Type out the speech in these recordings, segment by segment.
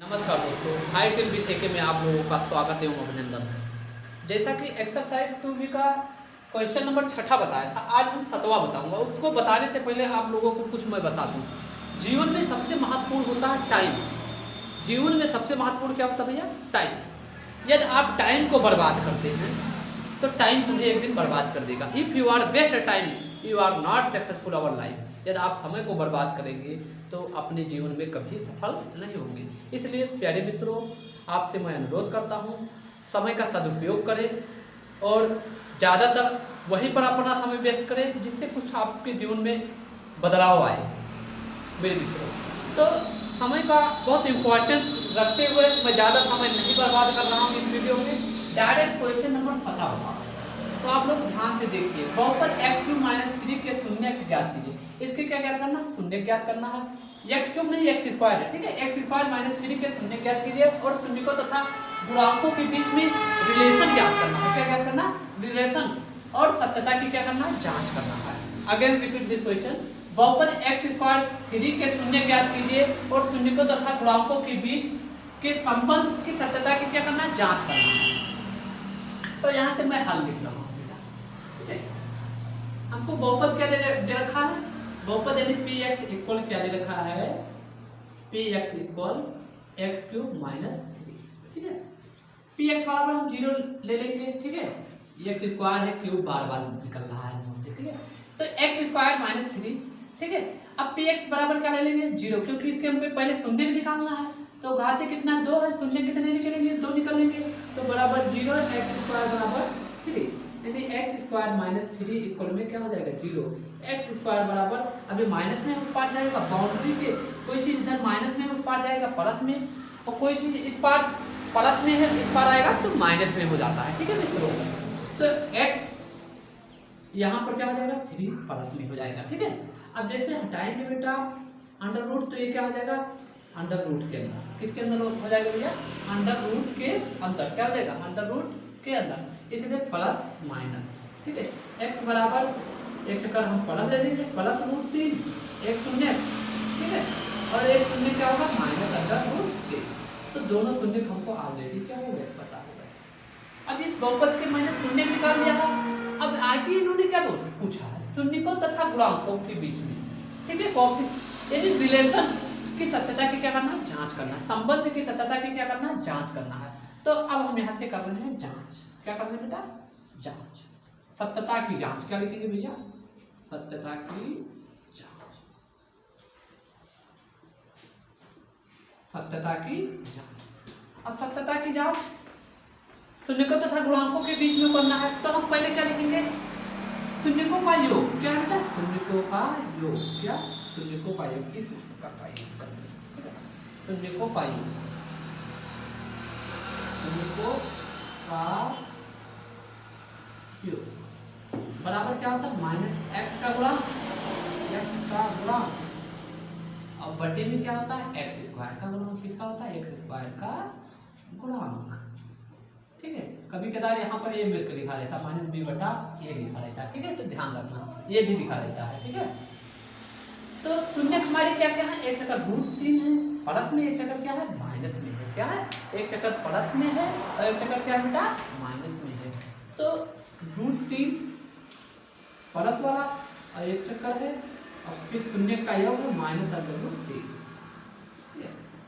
नमस्कार दोस्तों, high till भी थे में आप लोगों का स्वागत एवं अभिनंदन है। जैसा कि एक्सरसाइज 2B का क्वेश्चन नंबर 6 बताया था, आज हम 7वां बताऊंगा। उसको बताने से पहले आप लोगों को कुछ मैं बता दूं। जीवन में सबसे महत्वपूर्ण होता है टाइम। जीवन में सबसे महत्वपूर्ण क्या होता है भैया? टाइम। यदि आप टाइम को बर्बाद करते हैं तो टाइम तुम्हें एक दिन बर्बाद कर देगा। If you are waste time you are not successful our life. यदि आप समय को बर्बाद करेंगे तो अपने जीवन में कभी सफल नहीं होंगे। इसलिए प्यारे मित्रों, आपसे मैं अनुरोध करता हूँ, समय का सदुपयोग करें और ज़्यादातर वहीं पर अपना समय व्यस्त करें जिससे कुछ आपके जीवन में बदलाव आए। मेरे मित्रों, तो समय का बहुत इम्पोर्टेंस रखते हुए मैं ज़्यादा समय नहीं बर्बाद कर रहा हूँ इस वीडियो में। डायरेक्ट क्वेश्चन नंबर 7 होगा, तो आप लोग ध्यान से देखिए। बहुपद x³ - 3 के शून्य ज्ञात कीजिए। इसके क्या ज्ञात करना? शून्य ज्ञात करना है। x³ नहीं, x² है, ठीक है। x² - 3 के शून्य ज्ञात कीजिए और शून्य को तथा गुणांकों के बीच में रिलेशन ज्ञात करना है। क्या ज्ञात करना? रिलेशन। और सत्यता की क्या करना है? जांच करना है। Again repeat this question. बहुपद x²3 के शून्य ज्ञात कीजिए और शून्य को तथा गुणांकों के बीच के संबंध की सत्यता की क्या करना है? जांच करना है। तो यहाँ से मैं हल लिख रहा हूँ, ठीक है। हमको बहुपद क्या दे रखा है? बहुपद यानी px इक्वल क्या दे रखा है? px इक्वल x³ - 3, ठीक है। px बराबर हम 0 ले लेंगे, ठीक है। x² है, क्यूब बार बार निकल रहा है मुझसे, ठीक है। तो x² - 3, ठीक है। अब px बराबर क्या ले लेंगे? 0, क्योंकि इसके हम पहले शून्य निकालना है। तो घाते कितना? 2 है, शून्य कितने निकलेंगे? 2 निकलेंगे। तो बराबर 0, x² बराबर 3, यानी x² - 3 इक्वल में क्या हो जाएगा? 0। x² बराबर, अभी माइनस में उस पार जाएगा बाउंड्री के, कोई चीज इधर माइनस में उस पार जाएगा प्लस में, और कोई चीज इस पार प्लस में है इस पार आएगा तो माइनस में हो जाता है, ठीक है मित्रों। तो x यहाँ पर क्या हो जाएगा? 3 प्लस में हो जाएगा, ठीक है। अब जैसे हटाएंगे बेटा अंडर रूट, तो ये क्या हो जाएगा? अंडर रूट के अंदर। किसके अंदर हो जाएगा भैया? अंडर रूट के अंदर। क्या हो जाएगा? अंडर रूट के अंदर। इसलिए प्लस माइनस, ठीक है। x बराबर, x का हम प्लस ले लेंगे, +√3, एक शून्य, ठीक है। और एक शून्य क्या होगा? माइनस √3। तो दोनों शून्य हमको ऑलरेडी क्या हो गए? पता हो गए। अब इस बहुपद के मैंने शून्य निकाल दिया है। अब आगे इन्होंने क्या पूछा है? शून्यकों तथा गुणांकों के बीच में, ठीक है, यानी रिलेशन की सत्यता की क्या करना है? जांच करना है। संबंध की सत्यता की क्या करना है? जांच करना है। तो अब हम यहाँ से कर रहे हैं जांच। क्या कर रहे हैं बेटा? जांच, सत्यता की जांच। क्या लिखेंगे भैया? सत्यता की जांच, सत्यता की जांच। अब सत्यता की जांच शून्यकों तथा गुणांकों के बीच में करना है। तो हम पहले क्या लिखेंगे? शून्यकों का योग। क्या बेटा? शून्यकों का योग। क्या? शून्यकों का योग। इस प्रकार का योग करना है, ठीक है। शून्यकों का योग, शून्यकों का योग बराबर क्या होता है? -x का गुणा, x का गुणा, और बटे में क्या होता है? x² का गुणा। किसका होता है? x² का गुणांक, ठीक है। कभी कदार यहाँ पर ये मिलकर लिखा रहता -b/a लिखा रहता है, ठीक है। तो ध्यान रखना, ये भी लिखा रहता है, ठीक है। तो शून्य हमारे क्या क्या है? एक चक्कर √3 है, प्लस में एक चक्कर क्या है? माइनस में है। क्या है? एक चक्कर प्लस में है और एक चक्कर क्या है बेटा? माइनस में है। तो √3 प्लस वाला और एक चक्कर है, और फिर शून्य का योग है -√3।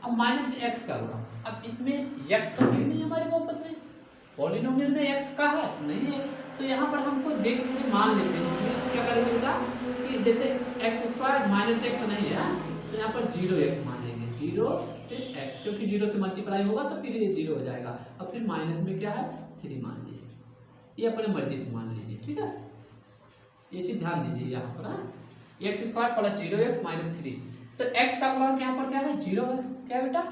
अब -x का होगा। अब इसमें x तो नहीं हमारे बहुपद में, पॉलिनोमियल में x का है नहीं है। तो यहाँ पर हमको देख के मान लेते हैं। तो क्या करेंगे बेटा कि जैसे x² -x नहीं है, तो यहाँ पर 0x मान लेंगे। 0 फिर x, क्योंकि 0 से मल्टीप्लाई होगा तो फिर ये 0 हो जाएगा। और फिर माइनस में क्या है? 3 मान लीजिए। ये अपने मर्जी से मान लीजिए, ठीक है। ये चीज ध्यान दीजिए यहाँ पर, x² + 0x - 3। तो x का गुणांक यहाँ पर क्या है? 0 है। क्या बेटा?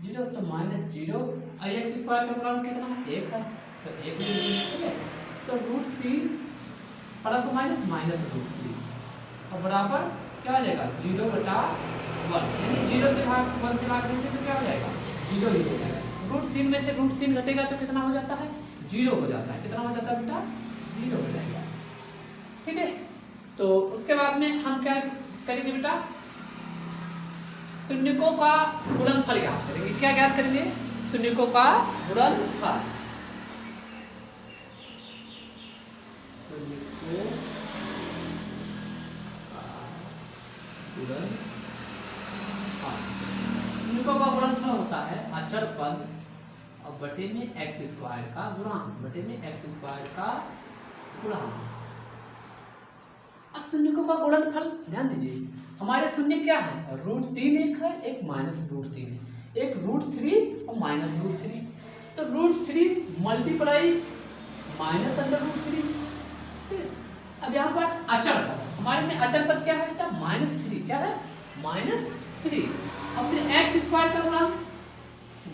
0। तो -0 और x² का गुणांक कितना है? 1 है, तो 1 ले लीजिए, ठीक है। तो √3 प्लस माइनस -√3 और बराबर क्या हो जाएगा? 0/1, यानी 0 से भाग 1 से भाग देंगे तो क्या हो जाएगा? 0 ही हो जाएगा। √3 में से √3 घटेगा तो कितना हो जाता है? 0 हो जाता है। कितना हो जाता है बेटा? 0 हो जाएगा, ठीक है। तो उसके बाद में हम क्या करेंगे बेटा? शून्यकों का गुणनफल ज्ञात करेंगे। क्या ज्ञात करेंगे? शून्यकों का गुणनफल। शून्यकों का गुणनफल होता है अचर पद और बटे में एक्स स्क्वायर का गुणांक, बटे में एक्स स्क्वायर का गुणांक। अब शून्यकों का गुणनफल ध्यान दीजिए, हमारे शून्य क्या है? √3 एक है, एक -√3 है, एक √3 और -√3। तो √3 मल्टीप्लाई -√3। अब यहाँ पर अचर पद, हमारे में अचर पद क्या है? -3। क्या है? -3। और फिर एक्स स्क्वायर का गुणांक,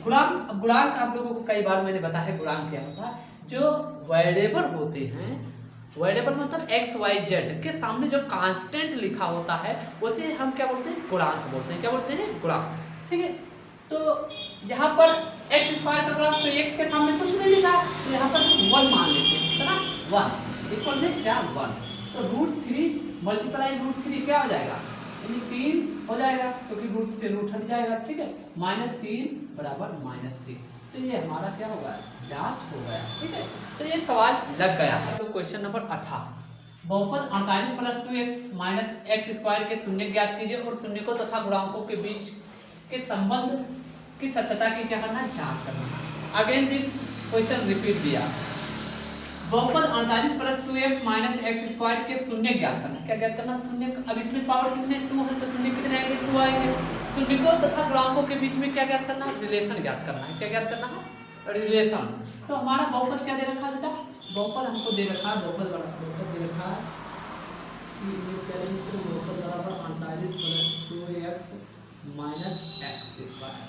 गुणांक आप लोगों को कई बार मैंने बताया है गुणांक क्या होता है। जो वेरिएबल होते हैं, वेरिएबल मतलब एक्स वाई जेड के सामने जो कांस्टेंट लिखा होता है उसे हम क्या बोलते हैं? गुणांक बोलते हैं। क्या बोलते हैं? गुणांक। ठीक है, तो यहाँ पर एक्स स्क्वायर का गुणांक, तो एक्स के सामने कुछ नहीं लिखा तो यहाँ पर 1 मान लेते हैं ना, 1 इक्वल में क्या 1। तो √3 मल्टीप्लाई √3 क्या हो जाएगा? 3 हो जाएगा क्योंकि रूट से रूट हट जाएगा। ठीक है, -3 बराबर -3। तो ये हमारा क्या होगा? जांच हो गया। ठीक है, तो ये सवाल लग गया। तो क्वेश्चन नंबर 18, बहुपद 48 + 2x - x स्क्वायर के शून्य ज्ञात कीजिए और शून्यकों तथा गुणांकों के बीच के संबंध की सत्यता की क्या करना? जांच करना। अगेन दिस क्वेश्चन रिपीट दिया, बहुपद 48 + 2x - x स्क्वायर के शून्य ज्ञात करना। क्या ज्ञात करना? शून्य। अब इसमें पावर कितने? 2 है, तो शून्य कितने आएंगे? 2 आएंगे। शून्यकों तथा गुणांकों के बीच में क्या ज्ञात करना? रिलेशन ज्ञात करना है। क्या ज्ञात करना है? रिलेशन। तो हमारा बहुपद क्या दे रखा है बेटा? बहुपद हमको दे रखा है, बहुपद दे रखा है बहुपद बराबर 48 + 2x - x स्क्वायर।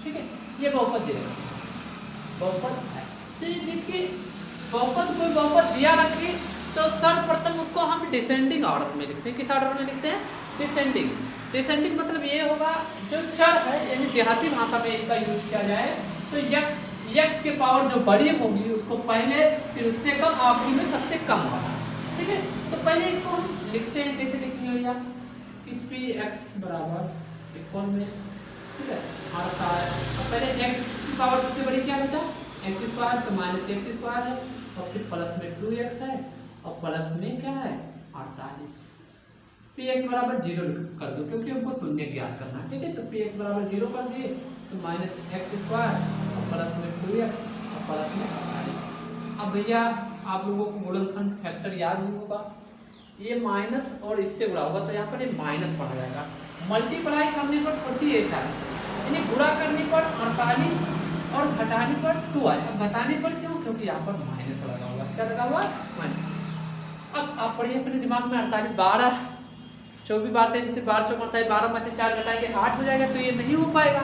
ठीक है, ये बहुपद दे रखा है, बहुपद है। तो ये देखिए, बहुपद कोई बहुपद दिया रखिए तो सर्वप्रथम उसको हम डिसेंडिंग ऑर्डर में लिखते हैं। किस ऑर्डर में लिखते हैं? डिसेंडिंग। डिसेंडिंग मतलब ये होगा जो चर है, यानी देहाती भाषा में इसका यूज किया जाए तो x के पावर जो बड़ी होगी उसको पहले, फिर उससे कम, आखिरी में सबसे कम होगा। ठीक है, तो पहले इसको हम लिखते हैं, कैसे लिखेंगे भैया? px बराबर इक्वल में, ठीक है, पहले x की पावर सबसे बड़ी क्या होता है? एक्स स्क्वायर, तो -x स्क्वायर है और फिर प्लस में 2x है और प्लस में क्या है? 48। px बराबर 0 कर दो क्योंकि हमको शून्य ज्ञात करना है। ठीक है, तो px बराबर 0 कर दिए तो -x स्क्वायर और प्लस में 2x और प्लस में 48। अब भैया आप लोगों को गुणनखंड फैक्टर याद नहीं होगा, ये माइनस और इससे गुणा होगा तो यहाँ पर ये माइनस पड़ जाएगा। मल्टीप्लाई करने पर 48 आए, यानी गुणा करने पर 48 और घटाने पर 2 आए। अब घटाने पर क्यों? क्योंकि यहाँ पर माइनस लगा हुआ। क्या लगा हुआ? माइनस। अब आप पढ़िए अपने दिमाग में, 48 12 24 बार 23 12 चौक 48, 12 में से 4 घटाएंगे 8 हो जाएगा, तो ये नहीं हो पाएगा।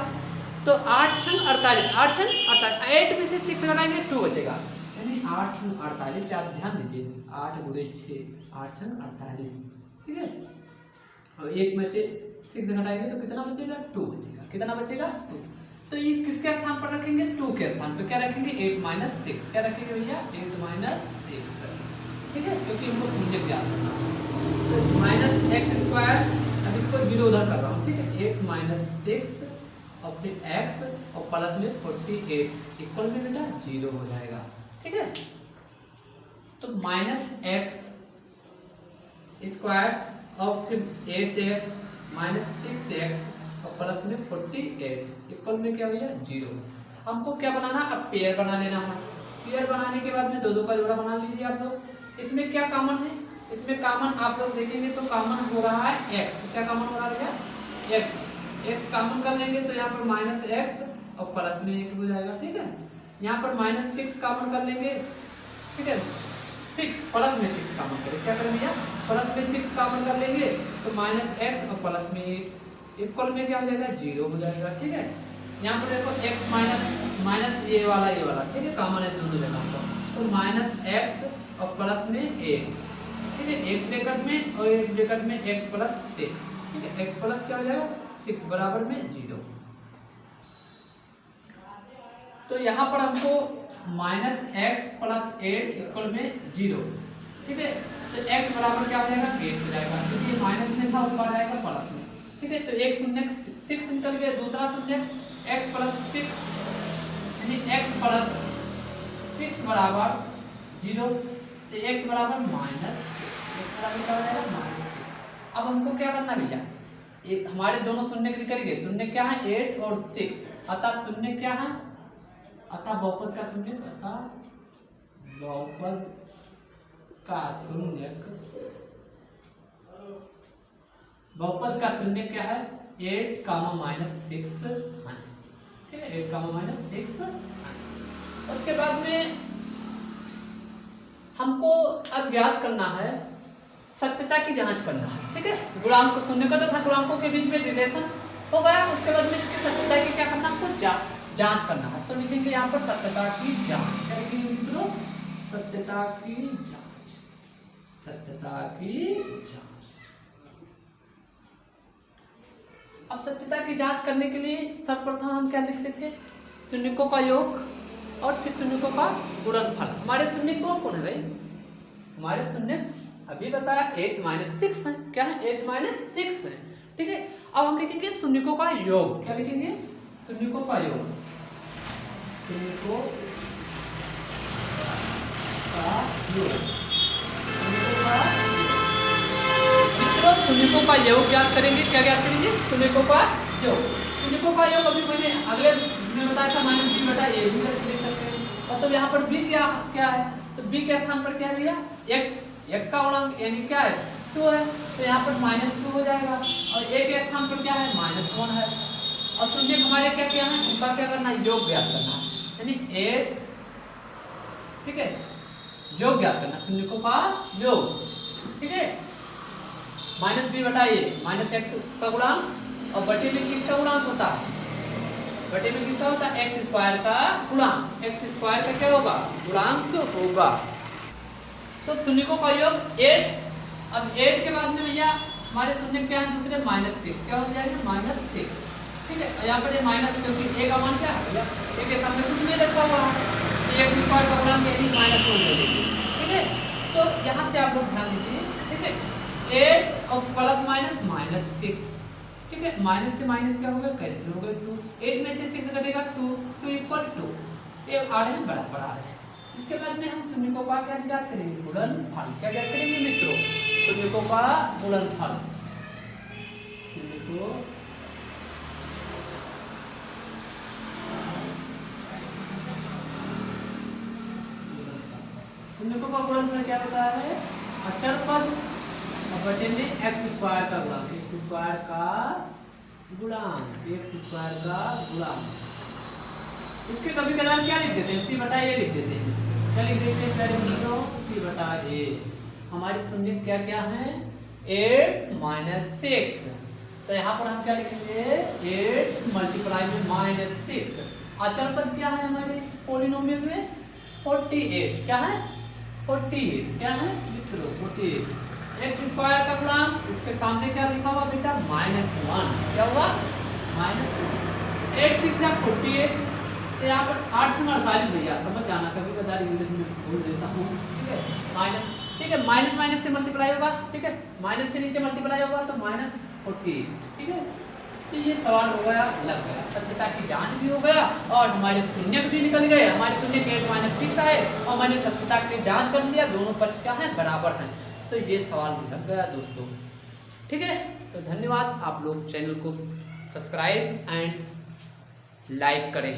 तो 8 छंग 48, 8 छंग 48, 8 में से 6 घटाएंगे 2 बचेगा, यानी 8 छंग 48। याद ध्यान दीजिए, 8 × 6 8 छंग 48। ठीक है, और 1 में से 6 घटाएंगे तो कितना बचेगा? 2 बचेगा। कितना बचेगा? 2। तो ये किसके स्थान पर रखेंगे? 2 के स्थान पर। क्या रखेंगे? 8 - 6। क्या रखेंगे भैया? 8 - 6। ठीक है, क्योंकि हमको शून्य ज्ञात करना है। तो -x स्क्वायर, अब इसको 0 उधर कर रहा हूँ। ठीक है, 8 - 6 और फिर x और प्लस में 48 इक्वल में बेटा 0 हो जाएगा। ठीक है, तो -x स्क्वायर और फिर 8x - 6x और प्लस में 48 इक्वल में क्या भैया? 0। हमको क्या बनाना? अब पेयर बना लेना है। पेयर बनाने के बाद में 2 का जोड़ा बना लीजिए आप लोग। इसमें क्या कॉमन है? इसमें कॉमन आप लोग देखेंगे तो कॉमन हो रहा है x। क्या कॉमन हो रहा है भैया? x कॉमन कर लेंगे तो यहाँ पर -x और प्लस में 1 हो जाएगा। ठीक है, यहाँ पर -6 कॉमन कर लेंगे। ठीक है, 6 प्लस में 6 कॉमन करें। क्या करें भैया? प्लस में 6 कॉमन कर लेंगे तो -x और प्लस में 1 इक्वल में क्या हो जाएगा? 0 हो जाएगा। ठीक है, यहाँ पर देखो x माइनस ये वाला ठीक है, कॉमन है दोनों जगह पर, तो -x और प्लस में 1। ठीक है, एक ब्रैकेट में और एक ब्रैकेट में x + 6। ठीक है, x प्लस क्या हो जाएगा? 6 बराबर में 0। तो यहाँ पर हमको -x + 8 इक्वल में 0। ठीक है, तो x बराबर क्या हो जाएगा? 8 हो जाएगा, क्योंकि माइनस में था ऊपर आएगा प्लस में। ठीक है, तो 1 शून्य 6 निकल लिए दूसरा शून्य x प्लस 6 यानी x प्लस 6 बराबर 0, तो x बराबर माइनस x बराबर क्या हो जाएगा माइनस 6। अब हमको क्या करना भैया, एक हमारे दोनों शून्य के निकल गए, शून्य क्या है 8 और 6, अतः शून्य क्या है, अतः बहुपद का शून्य, अतः बहुपद का शून्य, बहुपद का शून्य क्या है 8 कामा माइनस 6 है, ठीक है 8 कामा माइनस 6 है। उसके बाद में हमको अब ज्ञात करना है, सत्यता की जांच करना है, ठीक है। गुणांक शून्य का तथा गुणांकों के बीच में रिलेशन हो गया, उसके बाद में इसकी सत्यता की क्या करना है, हमको जांच करना है। तो लिखेंगे यहाँ पर सत्यता की जांच, क्या लिखेंगे मित्रों, सत्यता की जांच, सत्यता की जांच। अब सत्यता की जांच करने के लिए सर्वप्रथम हम क्या लिखते थे, शून्यकों का योग और फिर शून्यकों का गुणनफल। हमारे शून्य कौन कौन है भाई, हमारे शून्य अभी बताया 8 माइनस 6 है, क्या है 8 माइनस 6 है, ठीक है। अब हम लिखेंगे शून्यकों का योग, क्या लिखेंगे शून्यकों का योग, शून्यकों का योग, मित्रों शून्यकों का योग ज्ञात करेंगे, क्या ज्ञात करेंगे शून्यकों का योग। शून्यकों का योग अभी मैंने अगले में बताया था माइनस बी बटा ए भी लिख सकते हैं, और तो यहाँ पर बी क्या क्या है, तो बी के स्थान पर क्या है भैया x का गुणांक यानी क्या है 2 है, तो यहाँ पर -2 हो जाएगा, और a के स्थान पर क्या है -1 है, और शून्य हमारे क्या क्या है, उनका क्या करना है योग ज्ञात करना है, यानी 8, ठीक है योग ज्ञात करना, शून्यकों का योग, ठीक है। माइनस बी बटा ए माइनस एक्स का गुणांक, और बटे में किसका गुणांक होता है, बटे में किसका होता है एक्स स्क्वायर का गुणांक, एक्स स्क्वायर का क्या होगा गुणांक होगा। तो शून्यकों का योग 8, अब 8 के बाद में भैया हमारे शून्य क्या है दूसरे -6, क्या हो जाएगा -6, ठीक है। यहाँ पर ये माइनस क्योंकि a का मान क्या है भैया, a के सामने कुछ नहीं रखा हुआ है, एक्स स्क्वायर का गुणांक यानी -2 ले लीजिए, ठीक है। तो यहाँ से आप लोग ध्यान दीजिए, ठीक है 8 और प्लस माइनस -6, ठीक है, माइनस से माइनस क्या हो गया कैंसिल हो गया 2, 8 में से 6 घटेगा 2 इक्वल टू ये आ रहे हैं बराबर आ रहे हैं। इसके बाद में हम शून्यकों का क्या ज्ञात करेंगे गुणनफल, क्या ज्ञात करेंगे मित्रों शून्यकों का गुणनफल, शून्यकों का गुणनफल क्या होता है अचर पद बटे में एक्स स्क्वायर का गुणांक, एक्स स्क्वायर का गुणांक, एक्स स्क्वायर का गुणांक। इसके कभी कदार क्या लिख देते हैं सी बटा ए लिख देते हैं, क्या लिख देते हैं पहले मित्रों सी बटा ए। हमारी शून्य क्या क्या है 8 माइनस 6, तो यहाँ पर हम क्या लिखेंगे 8 मल्टीप्लाई में -6, अचर पद क्या है हमारे इस पोलिनोमियल में 48, क्या है 48, क्या है मित्रों 48, एक्स स्क्वायर का गुणांक उसके सामने क्या लिखा हुआ बेटा -1, क्या हुआ -1, 8 6 48, तो यहाँ पर 8 6 48 भैया समझ जाना, कभी कदार इंग्लिश में भूल देता हूँ, ठीक है माइनस, ठीक है माइनस माइनस से मल्टीप्लाई होगा, ठीक है माइनस से नीचे मल्टीप्लाई होगा तो -48, ठीक है। तो ये सवाल हो गया लग गया, सत्यता की जांच भी हो गया और हमारे शून्य भी निकल गए, हमारे शून्य 8 -6 है और मैंने सत्यता की जांच कर लिया, दोनों पक्ष क्या है बराबर हैं, तो ये सवाल लग गया दोस्तों, ठीक है। तो धन्यवाद, आप लोग चैनल को सब्सक्राइब एंड लाइक करें।